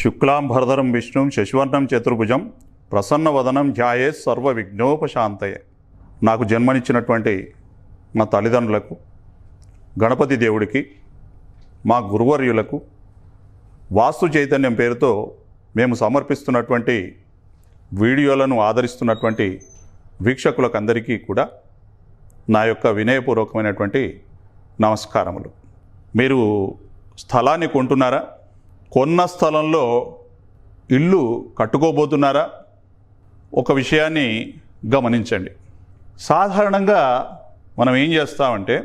శుక్లాంబరధరం విష్ణుం శశివర్ణం చతుర్భుజం ప్రసన్నవదనం ధ్యాయే సర్వ విఘ్నోపశాంతయే. నాకు జన్మనిచ్చినటువంటి మా తల్లిదండ్రులకు, గణపతి దేవుడికి, మా గురువర్యులకు, వాస్తు చైతన్యం పేరుతో మేము సమర్పిస్తున్నటువంటి వీడియోలను ఆదరిస్తున్నటువంటి వీక్షకులకు అందరికీ కూడా నా యొక్క వినయపూర్వకమైనటువంటి నమస్కారములు. మీరు స్థలాన్ని కొంటున్నారా? కొన్న స్థలంలో ఇల్లు కట్టుకోబోతున్నారా? ఒక విషయాన్ని గమనించండి. సాధారణంగా మనం ఏం చేస్తామంటే,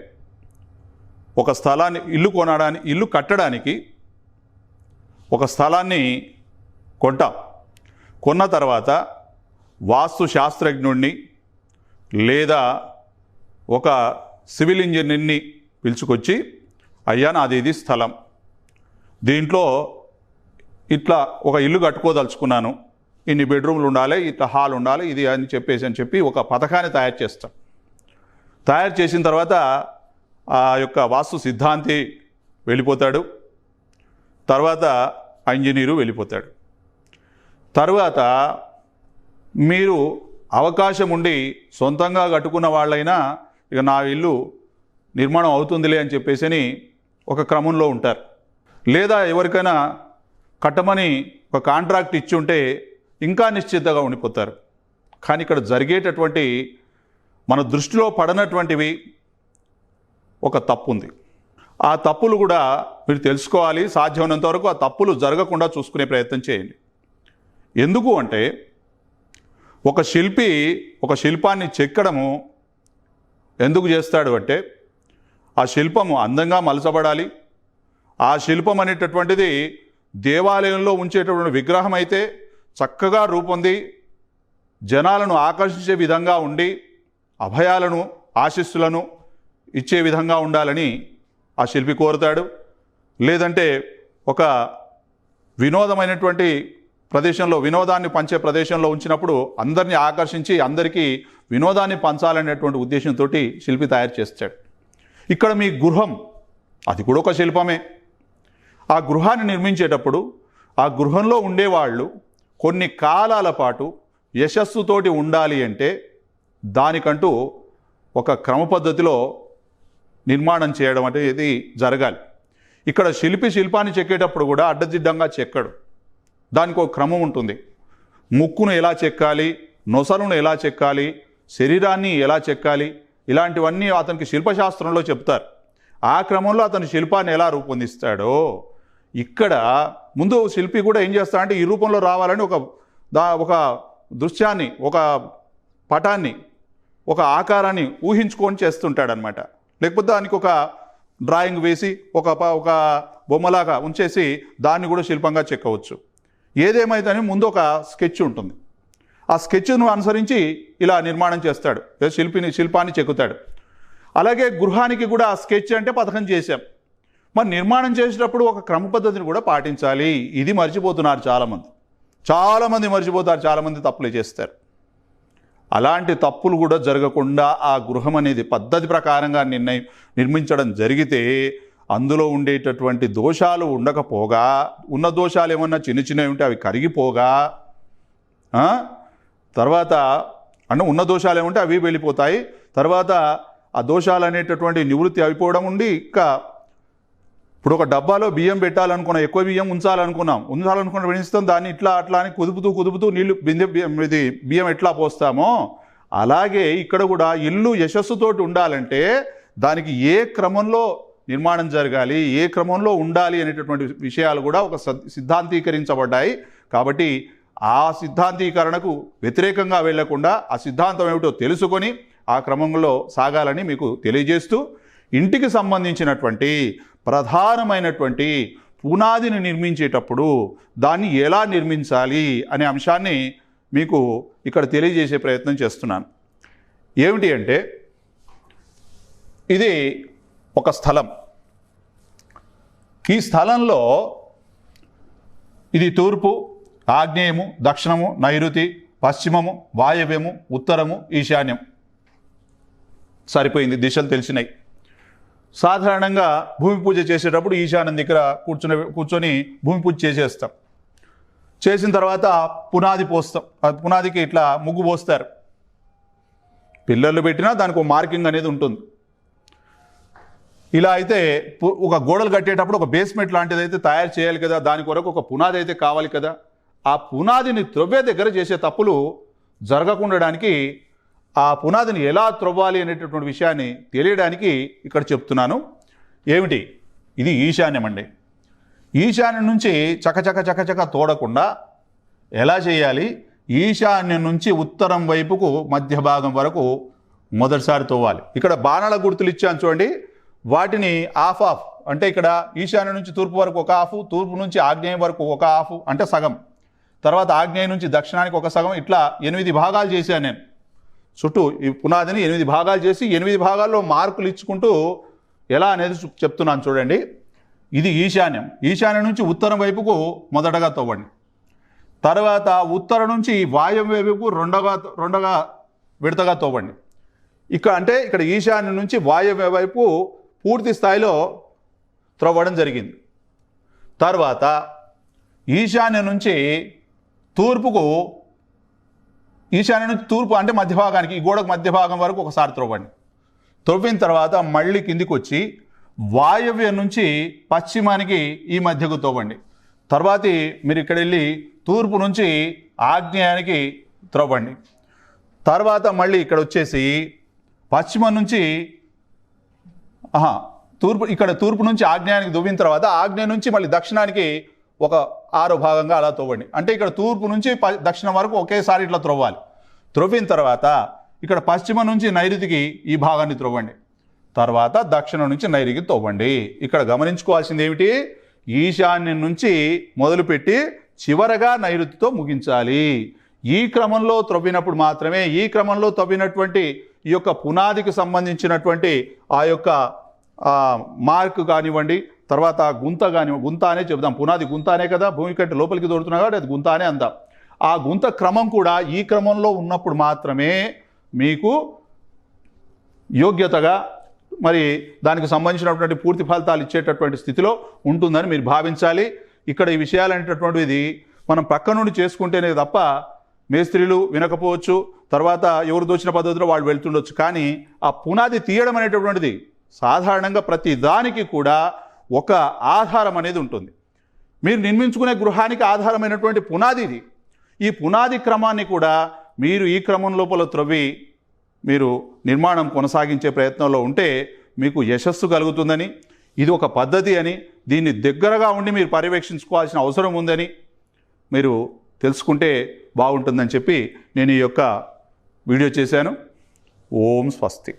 ఒక స్థలాన్ని ఇల్లు కట్టడానికి ఒక స్థలాన్ని కొంటాం. కొన్న తర్వాత వాస్తు శాస్త్రజ్ఞుడిని లేదా ఒక సివిల్ ఇంజనీర్ని పిలుచుకొచ్చి, అయ్యా నాది ఇది స్థలం, దీంట్లో ఇట్లా ఒక ఇల్లు కట్టుకోదలుచుకున్నాను, ఇన్ని బెడ్రూమ్లు ఉండాలి, ఇట్లా హాల్ ఉండాలి, ఇది అని చెప్పి ఒక పథకాన్ని తయారు చేస్తాం. తయారు చేసిన తర్వాత ఆ యొక్క వాస్తు సిద్ధాంతి వెళ్ళిపోతాడు, తర్వాత ఇంజనీరు వెళ్ళిపోతాడు. తర్వాత మీరు అవకాశం ఉండి సొంతంగా కట్టుకున్న వాళ్ళైనా ఇక నా ఇల్లు నిర్మాణం అవుతుందిలే అని చెప్పేసి ఒక క్రమంలో ఉంటారు. లేదా ఎవరికైనా కట్టమని ఒక కాంట్రాక్ట్ ఇచ్చి ఉంటే ఇంకా నిశ్చితగా ఉండిపోతారు. కానీ ఇక్కడ జరిగేటటువంటి మన దృష్టిలో పడనటువంటివి ఒక తప్పు ఉంది. ఆ తప్పులు కూడా మీరు తెలుసుకోవాలి. సాధ్యమైనంత వరకు ఆ తప్పులు జరగకుండా చూసుకునే ప్రయత్నం చేయండి. ఎందుకు అంటే, ఒక శిల్పి ఒక శిల్పాన్ని చెక్కడము ఎందుకు చేస్తాడు అంటే, ఆ శిల్పము అందంగా మలచబడాలి. ఆ శిల్పం అనేటటువంటిది దేవాలయంలో ఉంచేటటువంటి విగ్రహం అయితే చక్కగా రూపొంది జనాలను ఆకర్షించే విధంగా ఉండి అభయాలను, ఆశీస్సులను ఇచ్చే విధంగా ఉండాలని ఆ శిల్పి కోరుతాడు. లేదంటే ఒక వినోదమైనటువంటి ప్రదేశంలో, వినోదాన్ని పంచే ప్రదేశంలో ఉంచినప్పుడు అందరినీ ఆకర్షించి అందరికీ వినోదాన్ని పంచాలనేటువంటి ఉద్దేశంతో శిల్పి తయారు చేస్తాడు. ఇక్కడ మీ గృహం, అది కూడా ఒక శిల్పమే. ఆ గృహాన్ని నిర్మించేటప్పుడు ఆ గృహంలో ఉండేవాళ్ళు కొన్ని కాలాల పాటు యశస్సుతోటి ఉండాలి అంటే దానికంటూ ఒక క్రమ పద్ధతిలో నిర్మాణం చేయడం అనేది జరగాలి. ఇక్కడ శిల్పాన్ని చెక్కేటప్పుడు కూడా అడ్డదిడ్డంగా చెక్కడు. దానికి ఒక క్రమం ఉంటుంది. ముక్కును ఎలా చెక్కాలి, నొసలును ఎలా చెక్కాలి, శరీరాన్ని ఎలా చెక్కాలి, ఇలాంటివన్నీ అతనికి శిల్పశాస్త్రంలో చెప్తారు. ఆ క్రమంలో అతని శిల్పాన్ని ఎలా రూపొందిస్తాడో ఇక్కడ ముందు శిల్పి కూడా ఏం చేస్తాడంటే, ఈ రూపంలో రావాలని ఒక దృశ్యాన్ని, ఒక పటాన్ని, ఒక ఆకారాన్ని ఊహించుకొని చేస్తుంటాడనమాట. లేకపోతే దానికి ఒక డ్రాయింగ్ వేసి ఒక బొమ్మలాగా ఉంచేసి దాన్ని కూడా శిల్పంగా చెక్కవచ్చు. ఏదేమైతేనే ముందు ఒక స్కెచ్ ఉంటుంది. ఆ స్కెచ్ను అనుసరించి ఇలా నిర్మాణం చేస్తాడు, శిల్పాన్ని చెక్కుతాడు. అలాగే గృహానికి కూడా ఆ స్కెచ్ అంటే పథకం చేశాం. మరి నిర్మాణం చేసేటప్పుడు ఒక క్రమ పద్ధతిని కూడా పాటించాలి. ఇది మర్చిపోతున్నారు చాలామంది మర్చిపోతారు, చాలామంది తప్పులు చేస్తారు. అలాంటి తప్పులు కూడా జరగకుండా ఆ గృహం అనేది పద్ధతి ప్రకారంగా నిర్మించడం జరిగితే అందులో ఉండేటటువంటి దోషాలు ఉండకపోగా, ఉన్న దోషాలు ఏమన్నా చిన్నవి ఉంటే అవి కరిగిపోగా, తర్వాత ఉన్న దోషాలు ఏముంటే అవి వెళ్ళిపోతాయి. తర్వాత ఆ దోషాలు అనేటటువంటి నివృత్తి అయిపోవడం ఉండి, ఇంకా ఇప్పుడు ఒక డబ్బాలో బియ్యం పెట్టాలనుకున్నాం, ఎక్కువ బియ్యం ఉంచాలనుకున్న వినిస్తాం, దాన్ని ఇట్లా అట్లా అని కుదుపుతూ నీళ్లు బియ్యం ఎట్లా పోస్తామో అలాగే ఇక్కడ కూడా ఇల్లు యశస్సుతోటి ఉండాలంటే దానికి ఏ క్రమంలో నిర్మాణం జరగాలి, ఏ క్రమంలో ఉండాలి అనేటటువంటి విషయాలు కూడా ఒక సిద్ధాంతీకరించబడ్డాయి. కాబట్టి ఆ సిద్ధాంతీకరణకు వ్యతిరేకంగా వెళ్లకుండా ఆ సిద్ధాంతం ఏమిటో తెలుసుకొని ఆ క్రమంలో సాగాలని మీకు తెలియజేస్తూ, ఇంటికి సంబంధించినటువంటి ప్రధానమైనటువంటి పునాదిని నిర్మించేటప్పుడు దాన్ని ఎలా నిర్మించాలి అనే అంశాన్ని మీకు ఇక్కడ తెలియజేసే ప్రయత్నం చేస్తున్నాను. ఏమిటి అంటే, ఇది ఒక స్థలం. ఈ స్థలంలో ఇది తూర్పు, ఆగ్నేయము, దక్షిణము, నైరుతి, పశ్చిమము, వాయవ్యము, ఉత్తరము, ఈశాన్యం. సరిపోయింది, దిశలు తెలిసినాయి. సాధారణంగా భూమి పూజ చేసేటప్పుడు ఈశాన్యం దగ్గర కూర్చొని భూమి పూజ చేసేస్తాం. చేసిన తర్వాత పునాది పోస్తాం. పునాదికి ఇట్లా ముగ్గు పోస్తారు. పిల్లర్లు పెట్టినా దానికి ఒక మార్కింగ్ అనేది ఉంటుంది. ఇలా అయితే ఒక గోడలు కట్టేటప్పుడు ఒక బేస్మెంట్ లాంటిది అయితే తయారు చేయాలి కదా, దాని కొరకు ఒక పునాది అయితే కావాలి కదా. ఆ పునాదిని త్రవ్వే దగ్గర చేసే తప్పులు జరగకుండడానికి ఆ పునాదిని ఎలా త్రవ్వాలి అనేటటువంటి విషయాన్ని తెలియడానికి ఇక్కడ చెప్తున్నాను. ఏమిటి ఇది? ఈశాన్యం అండి. ఈశాన్యం నుంచి చకచక తోడకుండా ఎలా చేయాలి? ఈశాన్యం నుంచి ఉత్తరం వైపుకు మధ్య భాగం వరకు మొదటిసారి తవ్వాలి. ఇక్కడ బాణాల గుర్తులు ఇచ్చాను చూడండి, వాటిని ఆఫ్ అంటే ఇక్కడ ఈశాన్యం నుంచి తూర్పు వరకు ఒక హాఫ్, తూర్పు నుంచి ఆగ్నేయం వరకు ఒక హాఫ్ అంటే సగం, తర్వాత ఆగ్నేయం నుంచి దక్షిణానికి ఒక సగం, ఇట్లా 8 భాగాలు చేశాను నేను. చుట్టూ ఈ పునాదిని 8 భాగాలు చేసి 8 భాగాల్లో మార్కులు ఇచ్చుకుంటూ ఎలా అనేది చెప్తున్నాను చూడండి. ఇది ఈశాన్యం. ఈశాన్యం నుంచి ఉత్తరం వైపుకు మొదటగా తవ్వండి. తర్వాత ఉత్తరం నుంచి వాయవ్య వైపుకు రెండవ విడతగా తవ్వండి. ఇక్కడ ఈశాన్యం నుంచి వాయవ్య వైపు పూర్తి స్థాయిలో త్రవ్వడం జరిగింది. తర్వాత ఈశాన్యం నుంచి తూర్పు అంటే మధ్య భాగానికి, ఈ గోడకు మధ్య భాగం వరకు ఒకసారి త్రవ్వండి. త్రవ్విన తర్వాత మళ్ళీ కిందికి వచ్చి వాయవ్యం నుంచి పశ్చిమానికి ఈ మధ్యకు తవ్వండి. తర్వాత మీరు ఇక్కడ వెళ్ళి తూర్పు నుంచి ఆగ్నేయానికి త్రవ్వండి. తర్వాత మళ్ళీ ఇక్కడ వచ్చేసి పశ్చిమం నుంచి తూర్పు నుంచి ఆగ్నేయానికి దువ్విన తర్వాత ఆగ్నేయం నుంచి మళ్ళీ దక్షిణానికి ఒక 6 భాగంగా అలా తవ్వండి. అంటే ఇక్కడ తూర్పు నుంచి దక్షిణం వరకు ఒకేసారి ఇట్లా త్రవ్వాలి. త్రవ్విన తర్వాత ఇక్కడ పశ్చిమ నుంచి నైరుతికి ఈ భాగాన్ని త్రవ్వండి. తర్వాత దక్షిణం నుంచి నైరుతికి తవ్వండి. ఇక్కడ గమనించుకోవాల్సింది ఏమిటి? ఈశాన్యం నుంచి మొదలుపెట్టి చివరగా నైరుతితో ముగించాలి. ఈ క్రమంలో త్రవ్వినప్పుడు మాత్రమే, ఈ క్రమంలో తవ్వినటువంటి ఈ యొక్క పునాదికి సంబంధించినటువంటి ఆ యొక్క మార్క్ కానివ్వండి, తర్వాత గుంత కానివ్వండి, గుంత అనే చెబుదాం, పునాది గుంత అనే కదా, భూమి కంటే లోపలికి దొరుకుతున్నా కాబట్టి అది గుంత అనే అందాం. ఆ గుంత క్రమం కూడా ఈ క్రమంలో ఉన్నప్పుడు మాత్రమే మీకు యోగ్యతగా మరి దానికి సంబంధించినటువంటి పూర్తి ఫలితాలు ఇచ్చేటటువంటి స్థితిలో ఉంటుందని మీరు భావించాలి. ఇక్కడ ఈ విషయాలు అనేటటువంటిది మనం పక్క నుండి చేసుకుంటేనే తప్ప మేస్త్రీలు వినకపోవచ్చు, తర్వాత ఎవరు దోచిన పద్ధతిలో వాళ్ళు వెళ్తుండొచ్చు. కానీ ఆ పునాది తీయడం అనేటటువంటిది సాధారణంగా ప్రతి దానికి కూడా ఒక ఆధారం అనేది ఉంటుంది. మీరు నిర్మించుకునే గృహానికి ఆధారమైనటువంటి పునాది ఇది. ఈ పునాది క్రమాన్ని కూడా మీరు ఈ క్రమం లోపల త్రవ్వి మీరు నిర్మాణం కొనసాగించే ప్రయత్నంలో ఉంటే మీకు యశస్సు కలుగుతుందని, ఇది ఒక పద్ధతి అని, దీన్ని దగ్గరగా ఉండి మీరు పర్యవేక్షించుకోవాల్సిన అవసరం ఉందని మీరు తెలుసుకుంటే బాగుంటుందని చెప్పి నేను ఈ యొక్క వీడియో చేశాను. ఓం స్వస్తి.